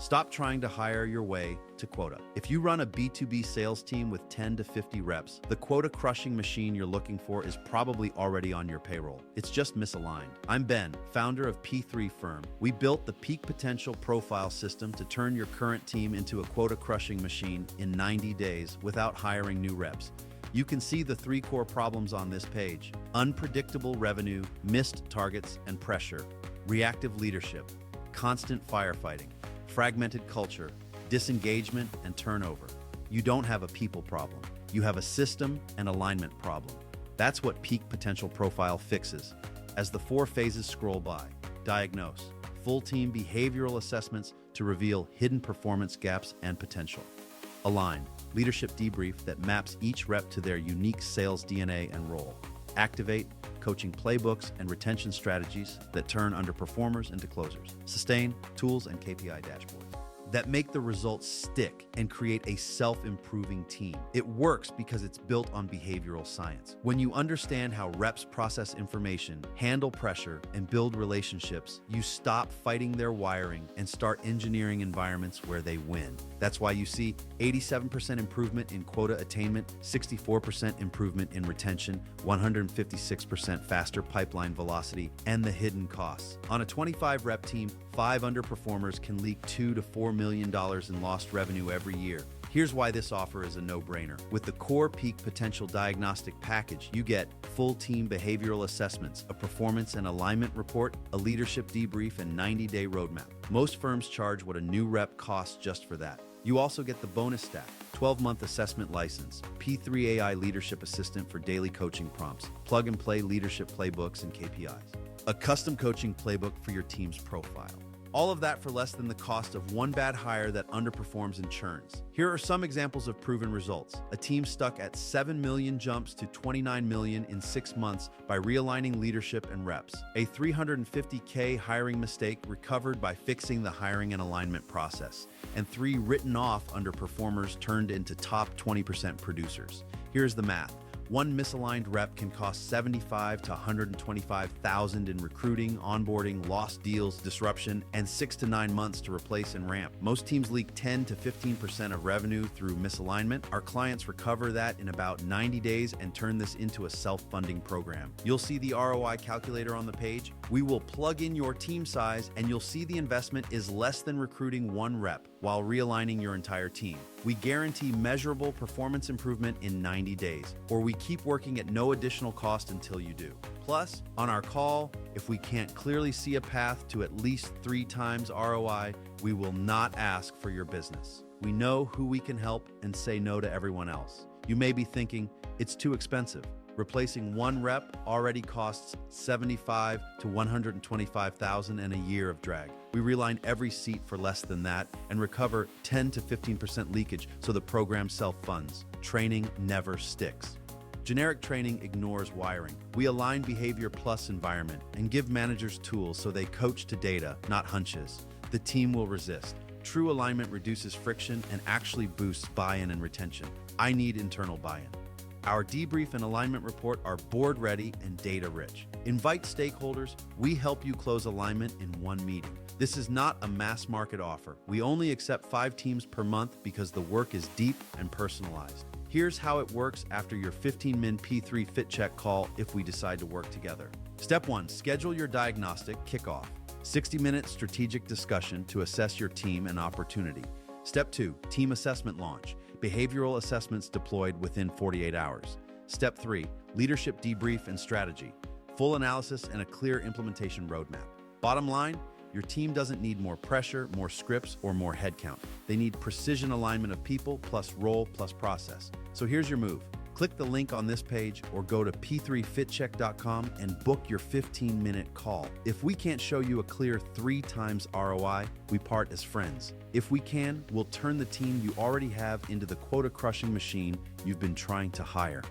Stop trying to hire your way to quota. If you run a B2B sales team with 10 to 50 reps, the quota crushing machine you're looking for is probably already on your payroll. It's just misaligned. I'm Ben, founder of P3 Firm. We built the Peak Potential Profile system to turn your current team into a quota crushing machine in 90 days without hiring new reps. You can see the 3 core problems on this page: unpredictable revenue, missed targets and pressure, reactive leadership, constant firefighting, fragmented culture, disengagement, and turnover. You don't have a people problem. You have a system and alignment problem. That's what Peak Potential Profile fixes. As the 4 phases scroll by: diagnose, full team behavioral assessments to reveal hidden performance gaps and potential; align, leadership debrief that maps each rep to their unique sales DNA and role; activate, coaching playbooks and retention strategies that turn underperformers into closers; sustain, tools and KPI dashboards that make the results stick and create a self-improving team. It works because it's built on behavioral science. When you understand how reps process information, handle pressure, and build relationships, you stop fighting their wiring and start engineering environments where they win. That's why you see 87% improvement in quota attainment, 64% improvement in retention, 156% faster pipeline velocity, and the hidden costs. On a 25-rep team, 5 underperformers can leak $2 to $4 million in lost revenue every year. Here's why this offer is a no-brainer. With the core Peak Potential Diagnostic Package, you get full team behavioral assessments, a performance and alignment report, a leadership debrief, and 90-day roadmap. Most firms charge what a new rep costs just for that. You also get the bonus stack: 12-month assessment license, P3 AI Leadership Assistant for daily coaching prompts, plug-and-play leadership playbooks and KPIs, a custom coaching playbook for your team's profile. All of that for less than the cost of one bad hire that underperforms and churns. Here are some examples of proven results. A team stuck at 7 million jumps to 29 million in 6 months by realigning leadership and reps. A $350K hiring mistake recovered by fixing the hiring and alignment process. And 3 written off underperformers turned into top 20% producers. Here's the math. One misaligned rep can cost $75,000 to $125,000 in recruiting, onboarding, lost deals, disruption, and 6 to 9 months to replace and ramp. Most teams leak 10 to 15% of revenue through misalignment. Our clients recover that in about 90 days and turn this into a self-funding program. You'll see the ROI calculator on the page. We will plug in your team size and you'll see the investment is less than recruiting 1 rep while realigning your entire team. We guarantee measurable performance improvement in 90 days, or we keep working at no additional cost until you do. Plus, on our call, if we can't clearly see a path to at least 3 times ROI, we will not ask for your business. We know who we can help and say no to everyone else. You may be thinking, it's too expensive. Replacing 1 rep already costs $75,000 to $125,000 and a year of drag. We realign every seat for less than that and recover 10 to 15% leakage so the program self-funds. Training never sticks. Generic training ignores wiring. We align behavior plus environment and give managers tools so they coach to data, not hunches. The team will resist. True alignment reduces friction and actually boosts buy-in and retention. I need internal buy-in. Our debrief and alignment report are board-ready and data-rich. Invite stakeholders. We help you close alignment in 1 meeting. This is not a mass market offer. We only accept 5 teams per month because the work is deep and personalized. Here's how it works after your 15-min P3 Fit Check call if we decide to work together. Step 1, schedule your diagnostic kickoff. 60-minute strategic discussion to assess your team and opportunity. Step 2, team assessment launch. Behavioral assessments deployed within 48 hours. Step 3, leadership debrief and strategy. Full analysis and a clear implementation roadmap. Bottom line, your team doesn't need more pressure, more scripts, or more headcount. They need precision alignment of people plus role plus process. So here's your move. Click the link on this page or go to p3fitcheck.com and book your 15-minute call. If we can't show you a clear 3 times ROI, we part as friends. If we can, we'll turn the team you already have into the quota-crushing machine you've been trying to hire.